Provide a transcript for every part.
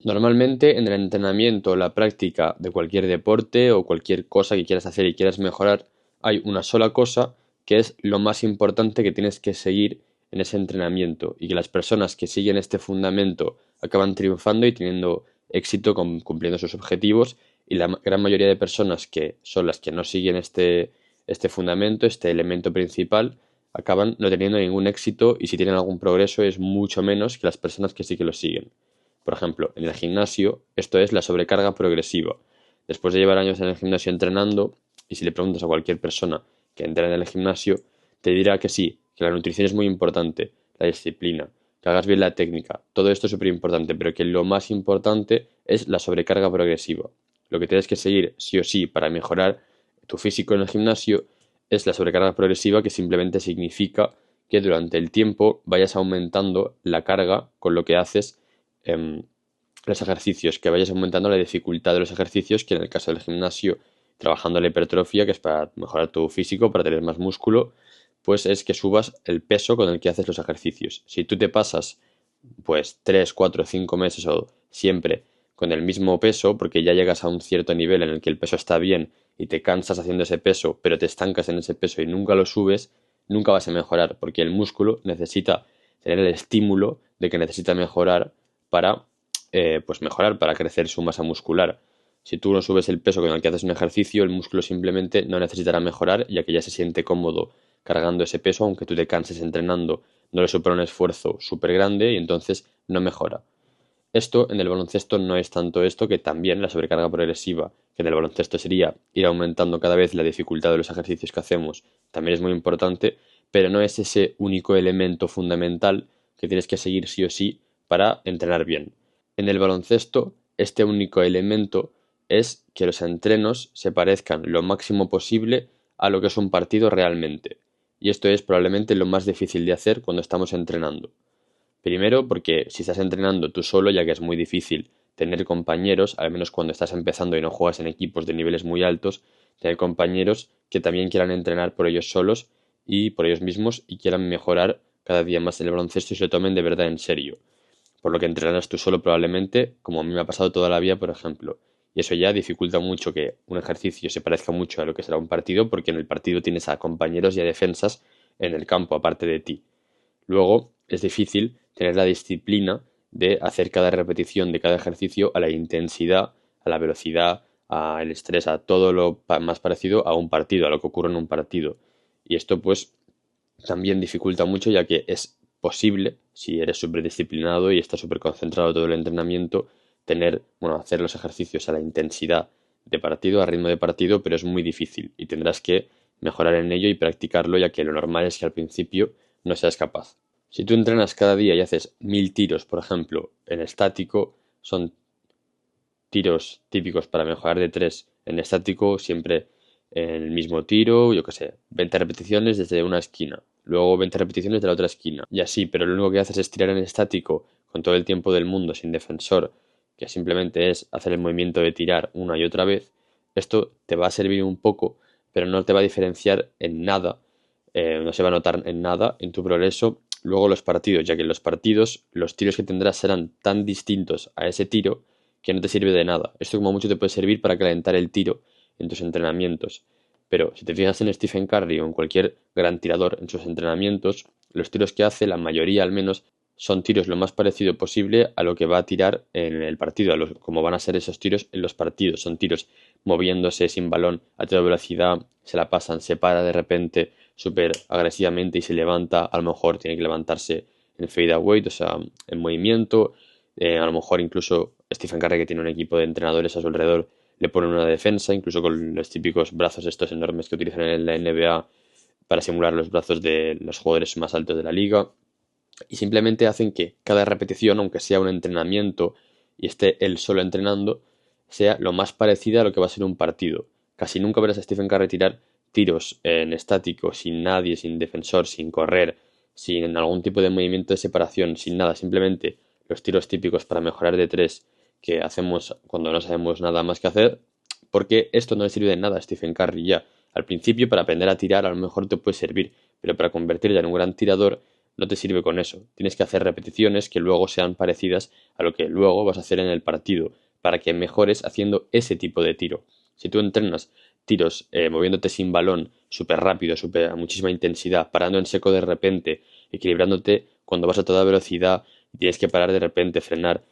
Normalmente en el entrenamiento o la práctica de cualquier deporte o cualquier cosa que quieras hacer y quieras mejorar, hay una sola cosa que es lo más importante que tienes que seguir en ese entrenamiento y que las personas que siguen este fundamento acaban triunfando y teniendo éxito cumpliendo sus objetivos y la gran mayoría de personas que son las que no siguen este fundamento, este elemento principal, acaban no teniendo ningún éxito y si tienen algún progreso es mucho menos que las personas que sí que lo siguen. Por ejemplo, en el gimnasio, esto es la sobrecarga progresiva. Después de llevar años en el gimnasio entrenando, y si le preguntas a cualquier persona que entrena en el gimnasio, te dirá que sí, que la nutrición es muy importante, la disciplina, que hagas bien la técnica, todo esto es súper importante, pero que lo más importante es la sobrecarga progresiva. Lo que tienes que seguir sí o sí para mejorar tu físico en el gimnasio es la sobrecarga progresiva, que simplemente significa que durante el tiempo vayas aumentando la carga con lo que haces em, los ejercicios, que vayas aumentando la dificultad de los ejercicios, que en el caso del gimnasio, trabajando la hipertrofia, que es para mejorar tu físico, para tener más músculo, pues es que subas el peso con el que haces los ejercicios. Si tú te pasas pues 3 4 5 meses o siempre con el mismo peso, porque ya llegas a un cierto nivel en el que el peso está bien y te cansas haciendo ese peso, pero te estancas en ese peso y nunca lo subes, nunca vas a mejorar, porque el músculo necesita tener el estímulo de que necesita mejorar para pues mejorar, para crecer su masa muscular. Si tú no subes el peso con el que haces un ejercicio, el músculo simplemente no necesitará mejorar, ya que ya se siente cómodo cargando ese peso, aunque tú te canses entrenando, no le supone un esfuerzo súper grande y entonces no mejora. Esto en el baloncesto no es tanto esto, que también la sobrecarga progresiva, que en el baloncesto sería ir aumentando cada vez la dificultad de los ejercicios que hacemos, también es muy importante, pero no es ese único elemento fundamental que tienes que seguir sí o sí para entrenar bien. En el baloncesto, este único elemento es que los entrenos se parezcan lo máximo posible a lo que es un partido realmente. Y esto es probablemente lo más difícil de hacer cuando estamos entrenando. Primero, porque si estás entrenando tú solo, ya que es muy difícil tener compañeros, al menos cuando estás empezando y no juegas en equipos de niveles muy altos, tener compañeros que también quieran entrenar por ellos solos y por ellos mismos y quieran mejorar cada día más en el baloncesto y se lo tomen de verdad en serio. Por lo que entrenarás tú solo probablemente, como a mí me ha pasado toda la vida, por ejemplo. Y eso ya dificulta mucho que un ejercicio se parezca mucho a lo que será un partido, porque en el partido tienes a compañeros y a defensas en el campo, aparte de ti. Luego, es difícil tener la disciplina de hacer cada repetición de cada ejercicio a la intensidad, a la velocidad, al estrés, a todo lo más parecido a un partido, a lo que ocurre en un partido. Y esto pues también dificulta mucho, ya que es posible, si eres súper disciplinado y estás súper concentrado todo el entrenamiento, hacer los ejercicios a la intensidad de partido, a ritmo de partido, pero es muy difícil y tendrás que mejorar en ello y practicarlo, ya que lo normal es que al principio no seas capaz. Si tú entrenas cada día y haces 1000 tiros, por ejemplo, en estático, son tiros típicos para mejorar de 3 en estático, siempre en el mismo tiro, yo qué sé, 20 repeticiones desde una esquina, luego 20 repeticiones de la otra esquina, y así, pero lo único que haces es tirar en estático con todo el tiempo del mundo, sin defensor, que simplemente es hacer el movimiento de tirar una y otra vez. Esto te va a servir un poco, pero no te va a diferenciar en nada, no se va a notar en nada en tu progreso luego los partidos, ya que en los partidos los tiros que tendrás serán tan distintos a ese tiro que no te sirve de nada. Esto como mucho te puede servir para calentar el tiro en tus entrenamientos. Pero si te fijas en Stephen Curry o en cualquier gran tirador en sus entrenamientos, los tiros que hace, la mayoría al menos, son tiros lo más parecido posible a lo que va a tirar en el partido, como van a ser esos tiros en los partidos. Son tiros moviéndose sin balón a toda velocidad, se la pasan, se para de repente súper agresivamente y se levanta, a lo mejor tiene que levantarse en fade away, o sea, en movimiento, a lo mejor incluso Stephen Curry, que tiene un equipo de entrenadores a su alrededor, le ponen una defensa, incluso con los típicos brazos estos enormes que utilizan en la NBA para simular los brazos de los jugadores más altos de la liga. Y simplemente hacen que cada repetición, aunque sea un entrenamiento y esté él solo entrenando, sea lo más parecida a lo que va a ser un partido. Casi nunca verás a Stephen Curry tirar tiros en estático, sin nadie, sin defensor, sin correr, sin algún tipo de movimiento de separación, sin nada, simplemente los tiros típicos para mejorar de 3 que hacemos cuando no sabemos nada más que hacer, porque esto no le sirve de nada a Stephen Curry ya. Al principio, para aprender a tirar, a lo mejor te puede servir, pero para convertirte en un gran tirador no te sirve con eso. Tienes que hacer repeticiones que luego sean parecidas a lo que luego vas a hacer en el partido, para que mejores haciendo ese tipo de tiro. Si tú entrenas tiros moviéndote sin balón, súper rápido, a muchísima intensidad, parando en seco de repente, equilibrándote cuando vas a toda velocidad y tienes que parar de repente, frenar,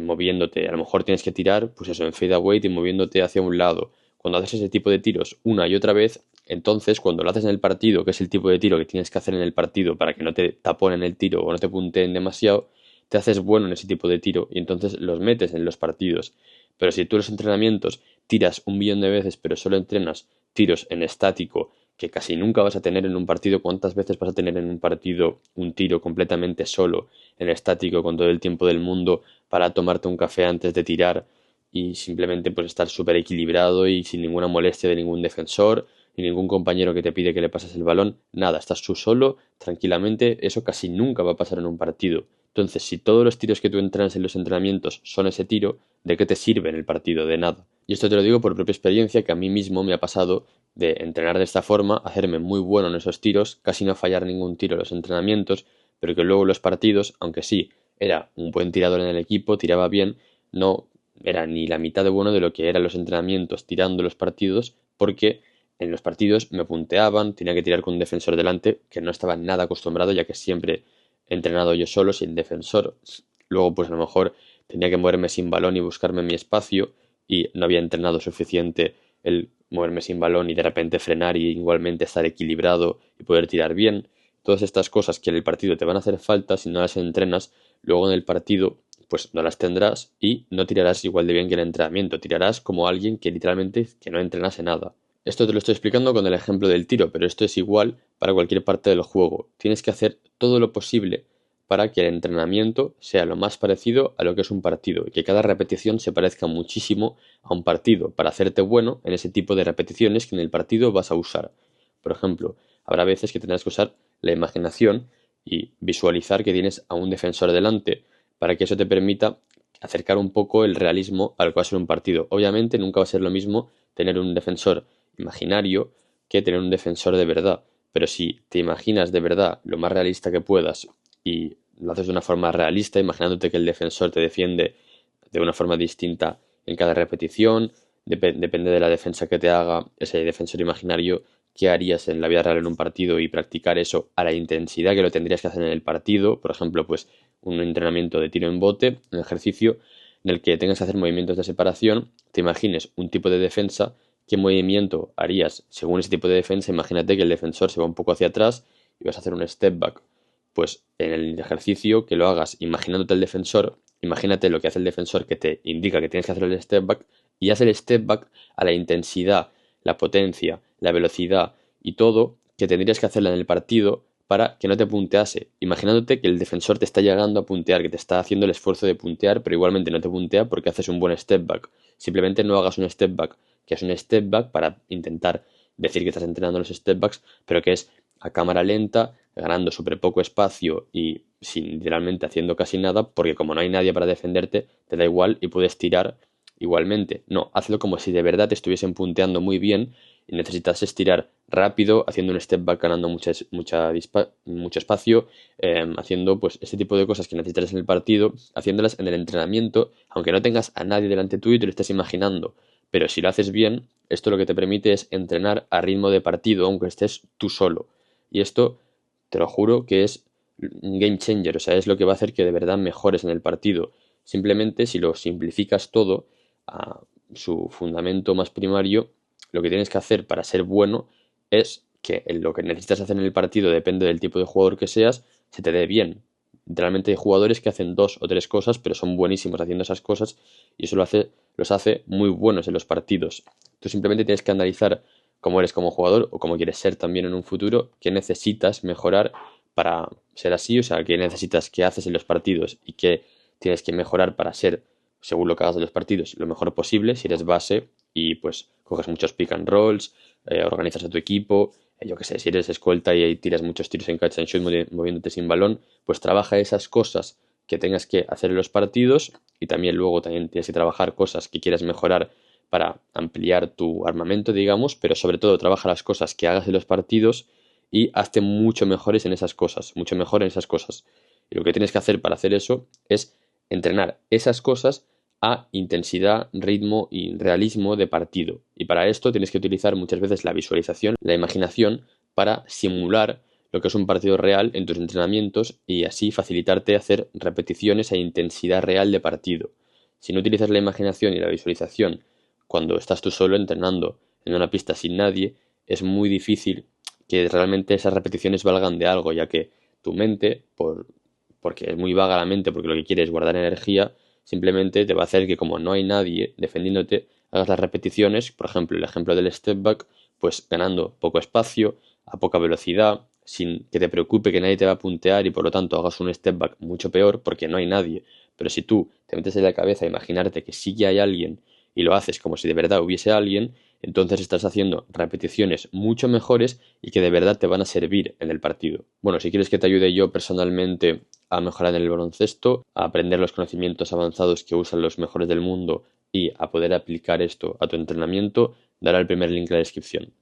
moviéndote. A lo mejor tienes que tirar, pues eso, en fade away y moviéndote hacia un lado. Cuando haces ese tipo de tiros una y otra vez, entonces cuando lo haces en el partido, que es el tipo de tiro que tienes que hacer en el partido para que no te taponen el tiro o no te punteen demasiado, te haces bueno en ese tipo de tiro y entonces los metes en los partidos. Pero si tú en los entrenamientos tiras 1 millón de veces pero solo entrenas tiros en estático que casi nunca vas a tener en un partido, ¿cuántas veces vas a tener en un partido un tiro completamente solo en estático con todo el tiempo del mundo para tomarte un café antes de tirar y simplemente pues estar súper equilibrado y sin ninguna molestia de ningún defensor ni ningún compañero que te pide que le pases el balón? Nada, estás tú solo, tranquilamente, eso casi nunca va a pasar en un partido. Entonces, si todos los tiros que tú entrenas en los entrenamientos son ese tiro, ¿de qué te sirve en el partido? De nada. Y esto te lo digo por propia experiencia, que a mí mismo me ha pasado de entrenar de esta forma, hacerme muy bueno en esos tiros, casi no fallar ningún tiro en los entrenamientos, pero que luego los partidos, aunque sí, era un buen tirador en el equipo, tiraba bien, no era ni la mitad de bueno de lo que eran los entrenamientos tirando los partidos, porque en los partidos me punteaban, tenía que tirar con un defensor delante, que no estaba nada acostumbrado, ya que siempre he entrenado yo solo, sin defensor. Luego, pues a lo mejor tenía que moverme sin balón y buscarme mi espacio, y no había entrenado suficiente el moverme sin balón y de repente frenar y igualmente estar equilibrado y poder tirar bien. Todas estas cosas que en el partido te van a hacer falta, si no las entrenas, luego en el partido pues no las tendrás y no tirarás igual de bien que en el entrenamiento. Tirarás como alguien que literalmente que no entrenase nada. Esto te lo estoy explicando con el ejemplo del tiro, pero esto es igual para cualquier parte del juego. Tienes que hacer todo lo posible para que el entrenamiento sea lo más parecido a lo que es un partido y que cada repetición se parezca muchísimo a un partido para hacerte bueno en ese tipo de repeticiones que en el partido vas a usar. Por ejemplo, habrá veces que tendrás que usar la imaginación y visualizar que tienes a un defensor delante para que eso te permita acercar un poco el realismo a lo que va a ser un partido. Obviamente nunca va a ser lo mismo tener un defensor imaginario que tener un defensor de verdad. Pero si te imaginas de verdad lo más realista que puedas y lo haces de una forma realista, imaginándote que el defensor te defiende de una forma distinta en cada repetición, depende de la defensa que te haga ese defensor imaginario, qué harías en la vida real en un partido y practicar eso a la intensidad que lo tendrías que hacer en el partido. Por ejemplo, pues un entrenamiento de tiro en bote, un ejercicio en el que tengas que hacer movimientos de separación, te imagines un tipo de defensa, qué movimiento harías según ese tipo de defensa. Imagínate que el defensor se va un poco hacia atrás y vas a hacer un step back. Pues en el ejercicio que lo hagas imaginándote el defensor, imagínate lo que hace el defensor que te indica que tienes que hacer el step back y haz el step back a la intensidad, la potencia, la velocidad y todo que tendrías que hacerla en el partido para que no te puntease, imaginándote que el defensor te está llegando a puntear, que te está haciendo el esfuerzo de puntear, pero igualmente no te puntea porque haces un buen step back. Simplemente no hagas un step back, que es un step back para intentar decir que estás entrenando los step backs, pero que es a cámara lenta, ganando súper poco espacio y sin literalmente haciendo casi nada, porque como no hay nadie para defenderte, te da igual y puedes tirar igualmente. No, hazlo como si de verdad te estuviesen punteando muy bien y necesitas estirar rápido, haciendo un step back, ganando mucho espacio, haciendo pues este tipo de cosas que necesitas en el partido, haciéndolas en el entrenamiento, aunque no tengas a nadie delante tuyo y te lo estés imaginando. Pero si lo haces bien, esto lo que te permite es entrenar a ritmo de partido, aunque estés tú solo. Y esto, te lo juro, que es un game changer, o sea, es lo que va a hacer que de verdad mejores en el partido. Simplemente si lo simplificas todo a su fundamento más primario, lo que tienes que hacer para ser bueno es que lo que necesitas hacer en el partido, depende del tipo de jugador que seas, se te dé bien. Literalmente hay jugadores que hacen 2 o 3 cosas, pero son buenísimos haciendo esas cosas y eso los hace muy buenos en los partidos. Tú simplemente tienes que analizar cómo eres como jugador o cómo quieres ser también en un futuro, qué necesitas mejorar para ser así, o sea, qué necesitas, qué haces en los partidos y qué tienes que mejorar para ser, según lo que hagas en los partidos, lo mejor posible. Si eres base y pues coges muchos pick and rolls, organizas a tu equipo, yo qué sé, si eres escolta y tiras muchos tiros en catch and shoot moviéndote sin balón, pues trabaja esas cosas que tengas que hacer en los partidos y también luego también tienes que trabajar cosas que quieras mejorar para ampliar tu armamento, digamos, pero sobre todo trabaja las cosas que hagas en los partidos y hazte mucho mejores en esas cosas, mucho mejor en esas cosas. Y lo que tienes que hacer para hacer eso es entrenar esas cosas a intensidad, ritmo y realismo de partido. Y para esto tienes que utilizar muchas veces la visualización, la imaginación, para simular lo que es un partido real en tus entrenamientos y así facilitarte hacer repeticiones a intensidad real de partido. Si no utilizas la imaginación y la visualización cuando estás tú solo entrenando en una pista sin nadie, es muy difícil que realmente esas repeticiones valgan de algo, ya que tu mente, porque es muy vaga la mente, porque lo que quiere es guardar energía, simplemente te va a hacer que como no hay nadie defendiéndote, hagas las repeticiones, por ejemplo, el ejemplo del step back, pues ganando poco espacio, a poca velocidad, sin que te preocupe que nadie te va a puntear y por lo tanto hagas un step back mucho peor porque no hay nadie. Pero si tú te metes en la cabeza a imaginarte que sí que hay alguien y lo haces como si de verdad hubiese alguien, entonces estás haciendo repeticiones mucho mejores y que de verdad te van a servir en el partido. Bueno, si quieres que te ayude yo personalmente a mejorar en el baloncesto, a aprender los conocimientos avanzados que usan los mejores del mundo y a poder aplicar esto a tu entrenamiento, daré el primer link en la descripción.